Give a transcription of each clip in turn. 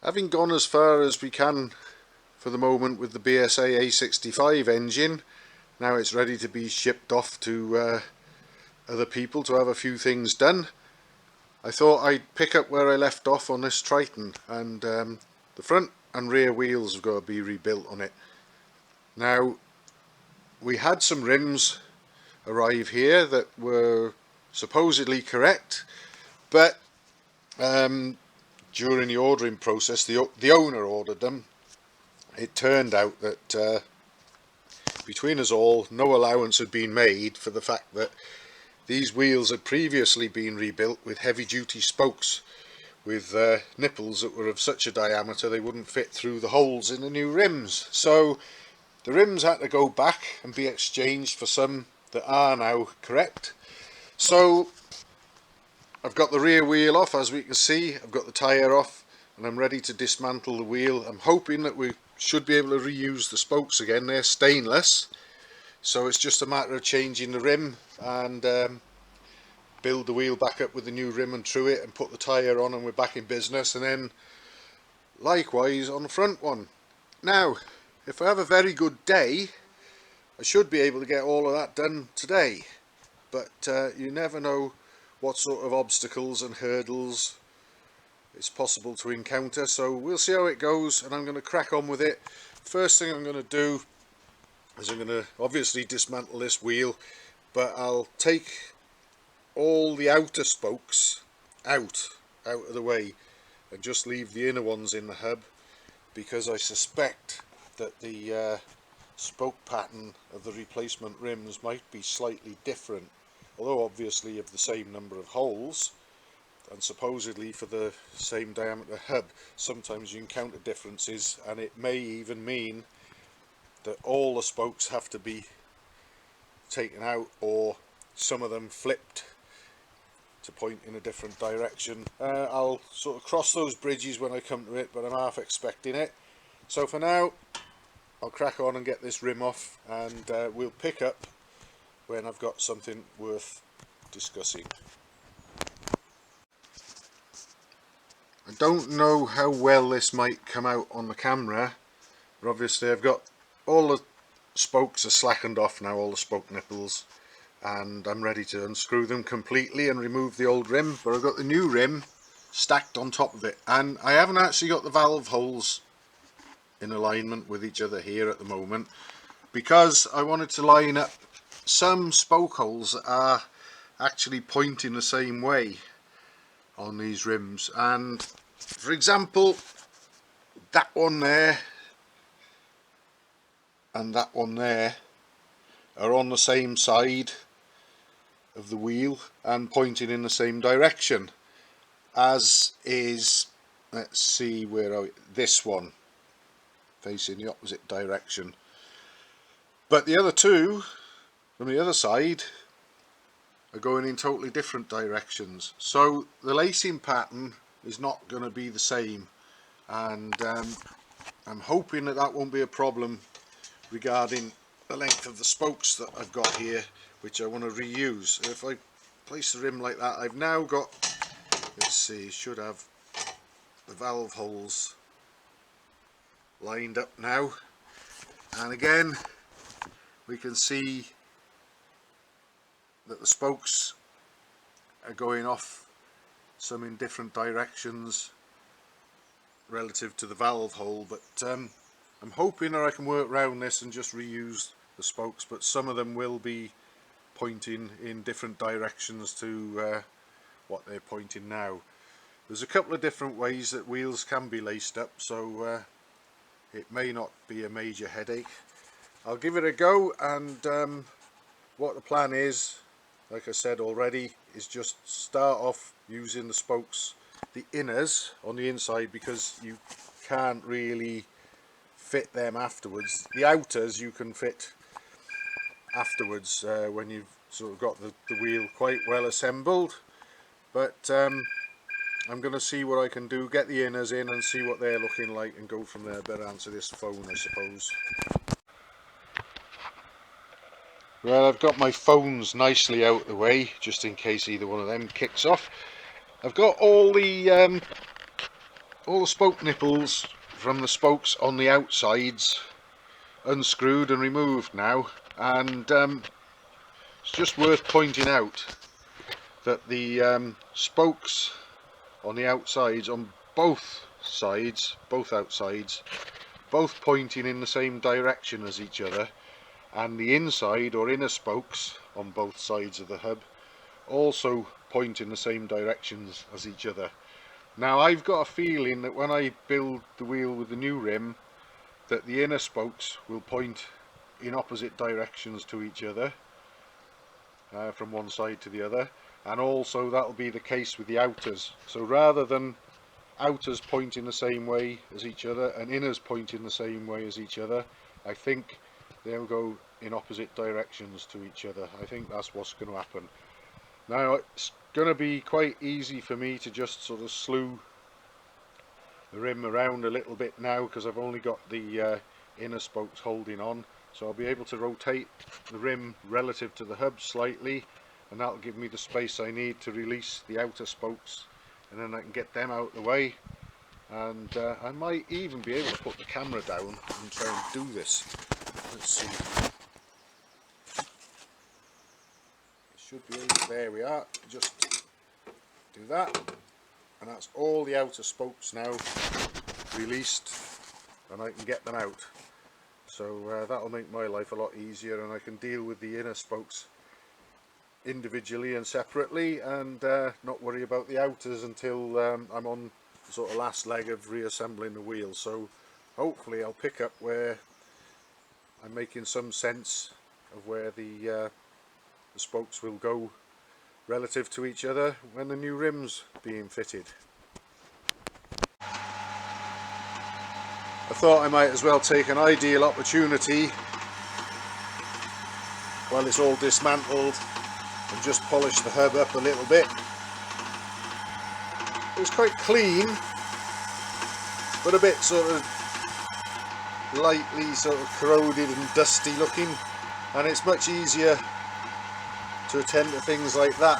Having gone as far as we can for the moment with the BSA A65 engine, now it's ready to be shipped off to other people to have a few things done. I thought I'd pick up where I left off on this Triton, and the front and rear wheels have got to be rebuilt on it. Now, we had some rims arrive here that were supposedly correct, but during the ordering process, the owner ordered them. It turned out that between us all, no allowance had been made for the fact that these wheels had previously been rebuilt with heavy duty spokes with nipples that were of such a diameter they wouldn't fit through the holes in the new rims. So the rims had to go back and be exchanged for some that are now correct. So I've got the rear wheel off, as we can see. I've got the tyre off and I'm ready to dismantle the wheel. I'm hoping that we should be able to reuse the spokes again. They're stainless, so it's just a matter of changing the rim and build the wheel back up with the new rim and through it and put the tyre on, and we're back in business. And then likewise on the front one. Now, if I have a very good day, I should be able to get all of that done today, but you never know what sort of obstacles and hurdles it's possible to encounter, so we'll see how it goes, and I'm going to crack on with it. First thing I'm going to do is I'm going to obviously dismantle this wheel, but I'll take all the outer spokes out of the way and just leave the inner ones in the hub, because I suspect that the spoke pattern of the replacement rims might be slightly different, although obviously of the same number of holes and supposedly for the same diameter hub. Sometimes you encounter differences, and it may even mean that all the spokes have to be taken out, or some of them flipped to point in a different direction. I'll sort of cross those bridges when I come to it, but I'm half expecting it. So for now, I'll crack on and get this rim off, and we'll pick up when I've got something worth discussing. I don't know how well this might come out on the camera, but obviously I've got all the spokes are slackened off now, all the spoke nipples, and I'm ready to unscrew them completely and remove the old rim. But I've got the new rim stacked on top of it, and I haven't actually got the valve holes in alignment with each other here at the moment, because I wanted to line up some spoke holes that are actually pointing the same way on these rims. And for example, that one there and that one there are on the same side of the wheel and pointing in the same direction, as is, let's see, where are we? This one facing the opposite direction, but the other two from the other side are going in totally different directions. So the lacing pattern is not going to be the same, and I'm hoping that that won't be a problem regarding the length of the spokes that I've got here, which I want to reuse. If I place the rim like that, I've now got, let's see, should have the valve holes lined up now, and again we can see that the spokes are going off, some in different directions relative to the valve hole, but I'm hoping that I can work around this and just reuse the spokes, but some of them will be pointing in different directions to what they're pointing now. There's a couple of different ways that wheels can be laced up, so it may not be a major headache. I'll give it a go, and what the plan is, like I said already, is just start off using the spokes, the inners on the inside, because you can't really fit them afterwards. The outers you can fit afterwards when you've sort of got the wheel quite well assembled, but I'm going to see what I can do, get the inners in and see what they're looking like, and go from there. Better answer this phone, I suppose. Well, I've got my phones nicely out of the way, just in case either one of them kicks off. I've got all the all the spoke nipples from the spokes on the outsides unscrewed and removed now, and it's just worth pointing out that the spokes on the outsides, on both sides, both outsides, both pointing in the same direction as each other, and the inside or inner spokes on both sides of the hub also point in the same directions as each other. Now I've got a feeling that when I build the wheel with the new rim, that the inner spokes will point in opposite directions to each other from one side to the other, and also that'll be the case with the outers. So rather than outers pointing the same way as each other and inners pointing the same way as each other, I think they'll go in opposite directions to each other. I think that's what's going to happen. Now it's going to be quite easy for me to just sort of slew the rim around a little bit now, because I've only got the inner spokes holding on, so I'll be able to rotate the rim relative to the hub slightly, and that'll give me the space I need to release the outer spokes, and then I can get them out of the way. And I might even be able to put the camera down and try and do this. Let's see. It should be able, there we are, just do that, and that's all the outer spokes now released, and I can get them out. So that'll make my life a lot easier, and I can deal with the inner spokes individually and separately, and not worry about the outers until I'm on the sort of last leg of reassembling the wheel. So hopefully I'll pick up where I'm making some sense of where the spokes will go relative to each other when the new rim's being fitted. I thought I might as well take an ideal opportunity while it's all dismantled and just polish the hub up a little bit. It was quite clean, but a bit sort of lightly sort of corroded and dusty looking, and it's much easier to attend to things like that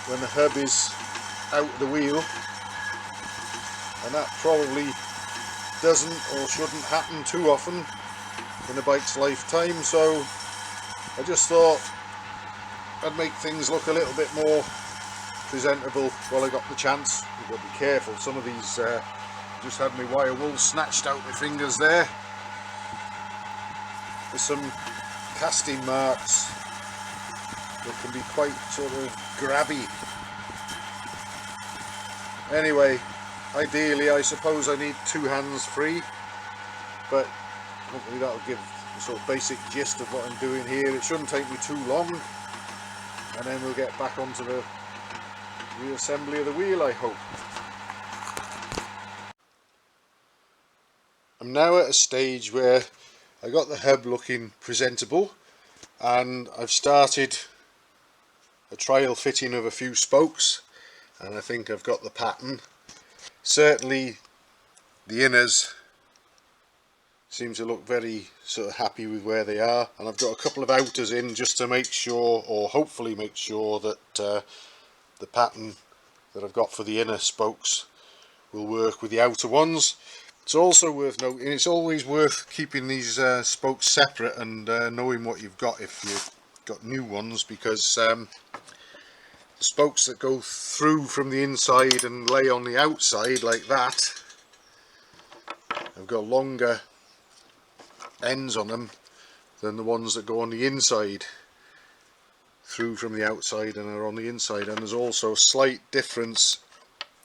when the hub is out of the wheel, and that probably doesn't or shouldn't happen too often in a bike's lifetime. So I just thought I'd make things look a little bit more presentable while I got the chance. You've got to be careful, some of these just had my wire wool snatched out my fingers there. There's some casting marks that can be quite sort of grabby. Anyway, ideally I suppose I need two hands free, but hopefully that'll give the sort of basic gist of what I'm doing here. It shouldn't take me too long, and then we'll get back onto the reassembly of the wheel, I hope. I'm now at a stage where I got the hub looking presentable, and I've started a trial fitting of a few spokes, and I think I've got the pattern. Certainly the inners seem to look very sort of happy with where they are, and I've got a couple of outers in just to make sure, or hopefully make sure, that the pattern that I've got for the inner spokes will work with the outer ones. It's also worth noting, it's always worth keeping these spokes separate and knowing what you've got if you've got new ones, because the spokes that go through from the inside and lay on the outside like that have got longer ends on them than the ones that go on the inside through from the outside and are on the inside. And there's also a slight difference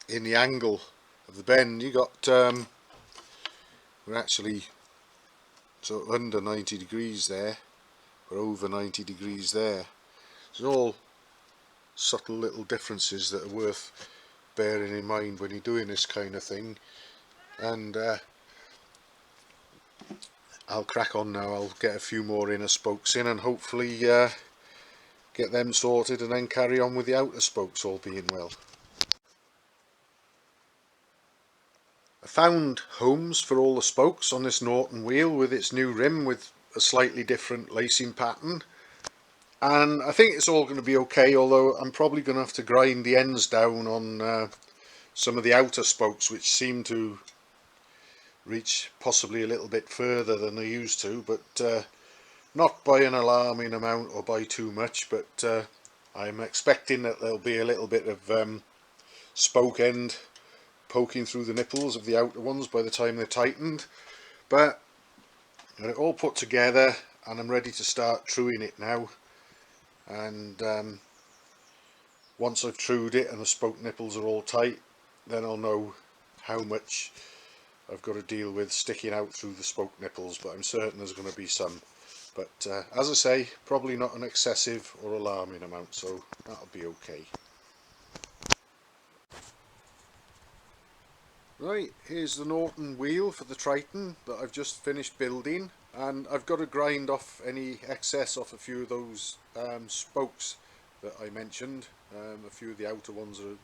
in the angle of the bend. You got we're actually sort of under 90 degrees there, we're over 90 degrees there. There's all subtle little differences that are worth bearing in mind when you're doing this kind of thing. And I'll crack on now. I'll get a few more inner spokes in and hopefully get them sorted, and then carry on with the outer spokes, all being well. I found homes for all the spokes on this Norton wheel with its new rim with a slightly different lacing pattern, and I think it's all going to be okay, although I'm probably going to have to grind the ends down on some of the outer spokes, which seem to reach possibly a little bit further than they used to, but not by an alarming amount or by too much. But I'm expecting that there'll be a little bit of spoke end poking through the nipples of the outer ones by the time they're tightened. But got it all put together and I'm ready to start truing it now. And once I've trued it and the spoke nipples are all tight, then I'll know how much I've got to deal with sticking out through the spoke nipples, but I'm certain there's going to be some. But as I say, probably not an excessive or alarming amount, so that'll be okay. Right, here's the Norton wheel for the Triton that I've just finished building, and I've got to grind off any excess off a few of those spokes that I mentioned. A few of the outer ones are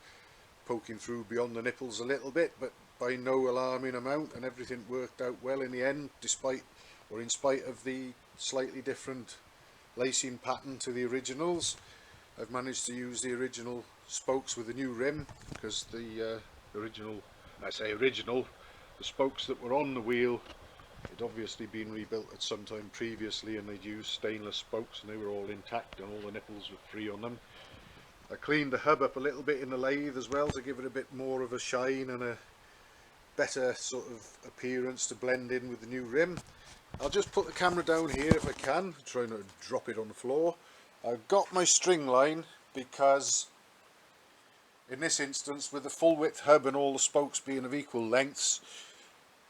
poking through beyond the nipples a little bit, but by no alarming amount, and everything worked out well in the end, despite or in spite of the slightly different lacing pattern to the originals. I've managed to use the original spokes with the new rim, because the original, the spokes that were on the wheel had obviously been rebuilt at some time previously, and they'd used stainless spokes and they were all intact and all the nipples were free on them. I cleaned the hub up a little bit in the lathe as well to give it a bit more of a shine and a better sort of appearance to blend in with the new rim. I'll just put the camera down here if I can, try not to drop it on the floor. I've got my string line because in this instance, with the full width hub and all the spokes being of equal lengths,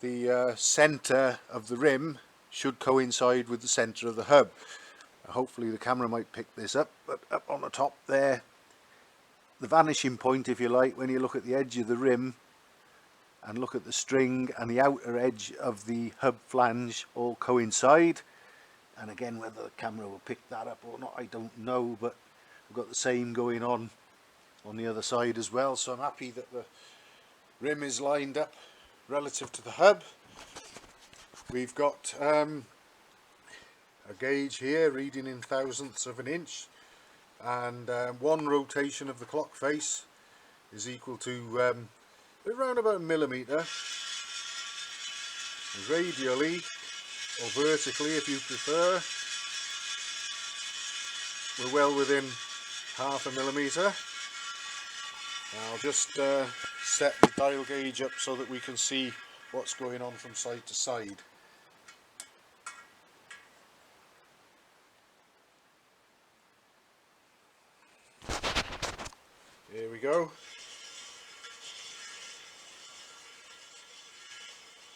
the centre of the rim should coincide with the centre of the hub. Hopefully the camera might pick this up, but up on the top there, the vanishing point, if you like, when you look at the edge of the rim and look at the string and the outer edge of the hub flange all coincide. And again, whether the camera will pick that up or not, I don't know, but I've got the same going on the other side as well, so I'm happy that the rim is lined up relative to the hub. We've got a gauge here reading in thousandths of an inch, and one rotation of the clock face is equal to around about a millimetre. Radially or vertically, if you prefer, we're well within half a millimetre. I'll just set the dial gauge up so that we can see what's going on from side to side. Here we go.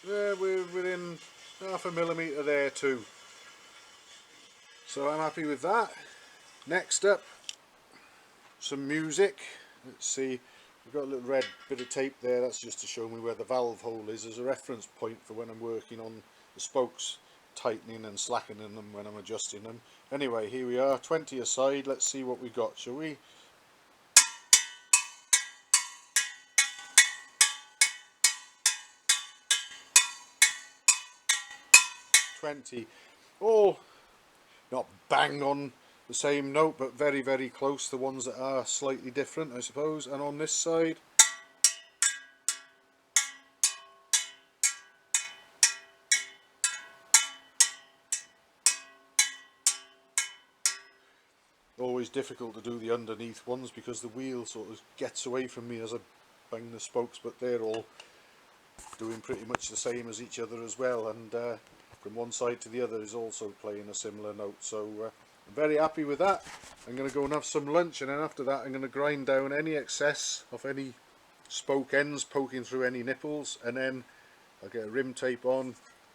There, we're within half a millimetre there too. So I'm happy with that. Next up, some music. Let's see, we've got a little red bit of tape there, that's just to show me where the valve hole is as a reference point for when I'm working on the spokes, tightening and slackening them when I'm adjusting them. Anyway, here we are, 20 aside, let's see what we got, shall we? All not bang on the same note, but very, very close. The ones that are slightly different, I suppose. And on this side, always difficult to do the underneath ones because the wheel sort of gets away from me as I bang the spokes, but they're all doing pretty much the same as each other as well, and from one side to the other is also playing a similar note. So I'm very happy with that. I'm going to go and have some lunch, and then after that I'm going to grind down any excess of any spoke ends poking through any nipples, and then I'll get a rim tape on,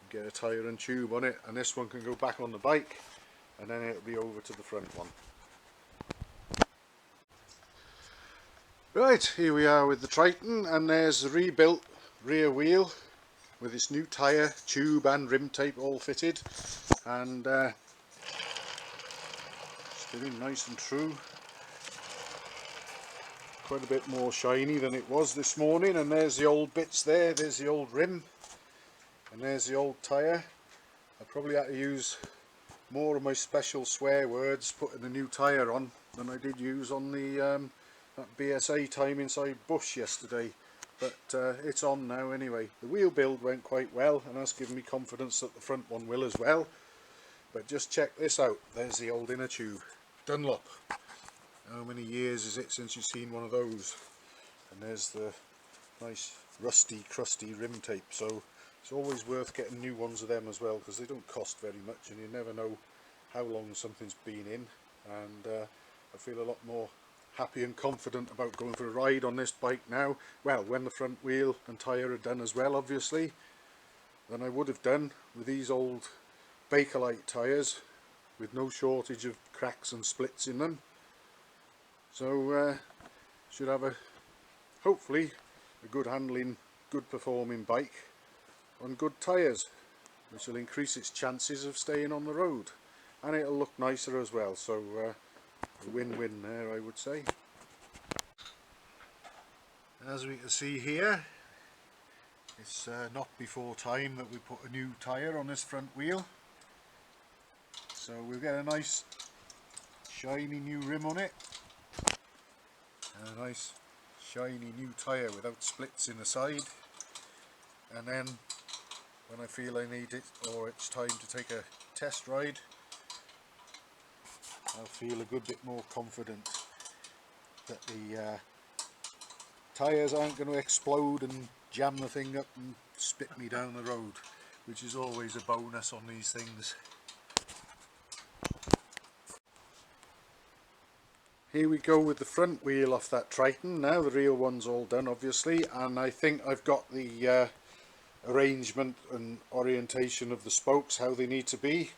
get a tyre and tube on it, and this one can go back on the bike, and then it'll be over to the front one. Right, here we are with the Triton, and there's the rebuilt rear wheel with its new tyre, tube and rim tape all fitted, and still nice and true. Quite a bit more shiny than it was this morning, and there's the old bits there, there's the old rim, and there's the old tyre. I probably had to use more of my special swear words putting the new tyre on than I did use on the that BSA time inside bush yesterday. but it's on now anyway. The wheel build went quite well, and that's given me confidence that the front one will as well. But just check this out. There's the old inner tube. Dunlop. How many years is it since you've seen one of those? And there's the nice rusty, crusty rim tape. So it's always worth getting new ones of them as well, because they don't cost very much, and you never know how long something's been in. And I feel a lot more happy and confident about going for a ride on this bike now, well, when the front wheel and tyre are done as well, obviously, than I would have done with these old Bakelite tyres with no shortage of cracks and splits in them. So should have hopefully a good handling, good performing bike on good tyres, which will increase its chances of staying on the road, and it'll look nicer as well. So a win-win there, I would say. As we can see here, it's not before time that we put a new tyre on this front wheel. So we'll get a nice shiny new rim on it, and a nice shiny new tyre without splits in the side. And then when I feel I need it, or it's time to take a test ride, I'll feel a good bit more confident that the tyres aren't going to explode and jam the thing up and spit me down the road, which is always a bonus on these things. Here we go with the front wheel off that Triton. Now the real one's all done, obviously, and I think I've got the arrangement and orientation of the spokes how they need to be.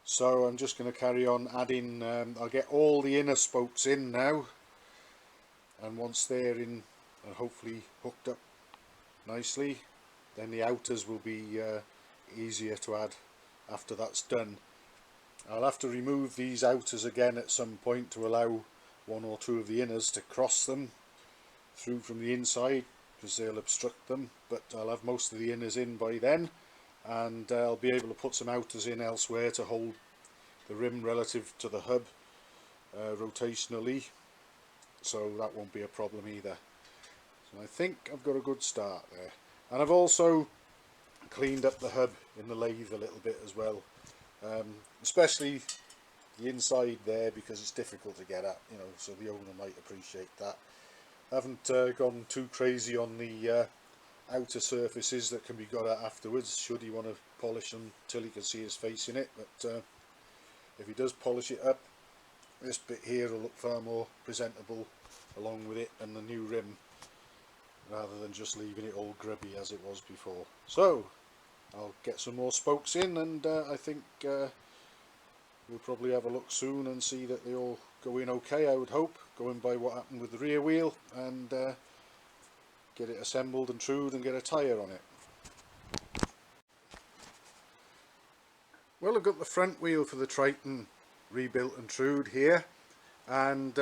So I'm just going to carry on adding, I'll get all the inner spokes in now, and once they're in and hopefully hooked up nicely, then the outers will be easier to add after that's done. I'll have to remove these outers again at some point to allow one or two of the inners to cross them through from the inside, because they'll obstruct them, but I'll have most of the inners in by then, and I'll be able to put some outers in elsewhere to hold the rim relative to the hub rotationally, so that won't be a problem either. So I think I've got a good start there, and I've also cleaned up the hub in the lathe a little bit as well, especially the inside there, because it's difficult to get at, you know, so the owner might appreciate that. I haven't gone too crazy on the outer surfaces that can be got at afterwards, should he want to polish them till he can see his face in it, but if he does polish it up, this bit here will look far more presentable along with it and the new rim, rather than just leaving it all grubby as it was before. So I'll get some more spokes in, and I think we'll probably have a look soon and see that they all go in okay, I would hope, going by what happened with the rear wheel, and get it assembled and trued and get a tyre on it. Well, I've got the front wheel for the Triton rebuilt and trued here, and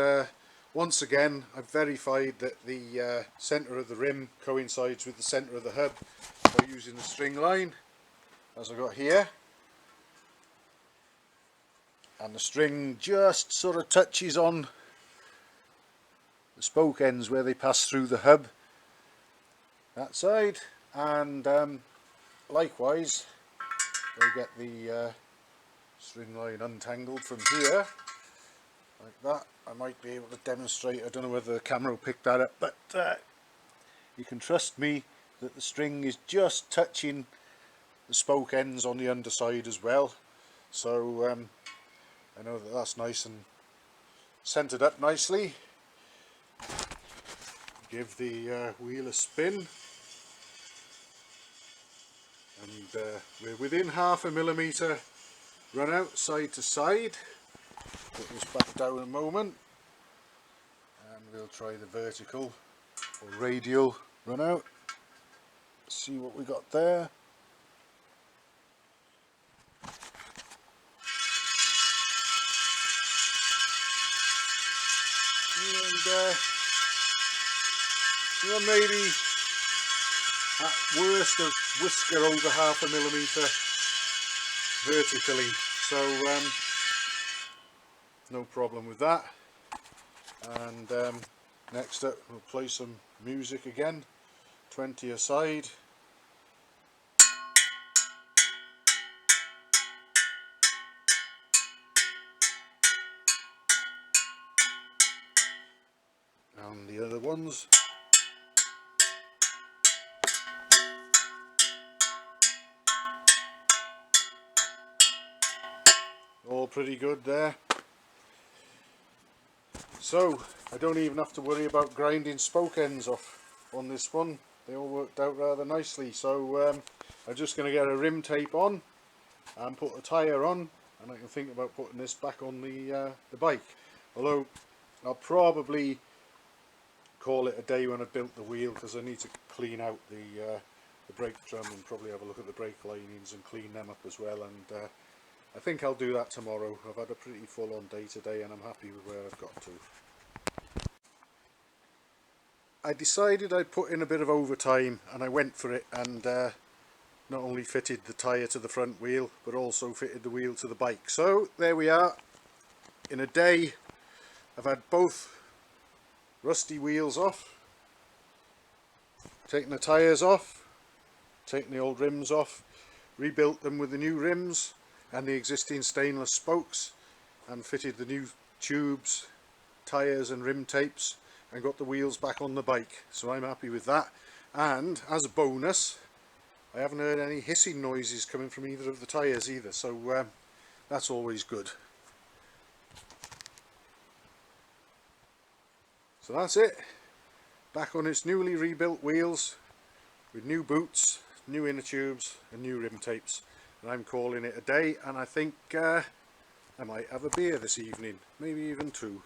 once again I've verified that the centre of the rim coincides with the centre of the hub by using the string line as I've got here, and the string just sort of touches on the spoke ends where they pass through the hub that side, and likewise I get the string line untangled from here like that. I might be able to demonstrate, I don't know whether the camera will pick that up, but you can trust me that the string is just touching the spoke ends on the underside as well, so I know that that's nice and centered up nicely. Give the wheel a spin, and we're within 0.5 millimetre run out side to side. Put this back down a moment, and we'll try the vertical or radial run out. See what we got there. And well, maybe at worst a whisker over 0.5 millimetre vertically, so no problem with that. And Next up we'll play some music again, 20 aside. And the other ones. All pretty good there. So I don't even have to worry about grinding spoke ends off on this one. They all worked out rather nicely. So I'm just going to get a rim tape on and put a tyre on, and I can think about putting this back on the bike. Although I'll probably call it a day when I've built the wheel, because I need to clean out the brake drum and probably have a look at the brake linings and clean them up as well. And I think I'll do that tomorrow. I've had a pretty full on day today and I'm happy with where I've got to. I decided I'd put in a bit of overtime and I went for it, and not only fitted the tyre to the front wheel but also fitted the wheel to the bike. So there we are. In a day I've had both rusty wheels off, taken the tyres off, taken the old rims off, rebuilt them with the new rims and the existing stainless spokes, and fitted the new tubes, tyres and rim tapes, and got the wheels back on the bike. So I'm happy with that. And as a bonus, I haven't heard any hissing noises coming from either of the tyres either, so that's always good. So that's it, back on its newly rebuilt wheels with new boots, new inner tubes and new rim tapes, and I'm calling it a day. And I think I might have a beer this evening, maybe even two.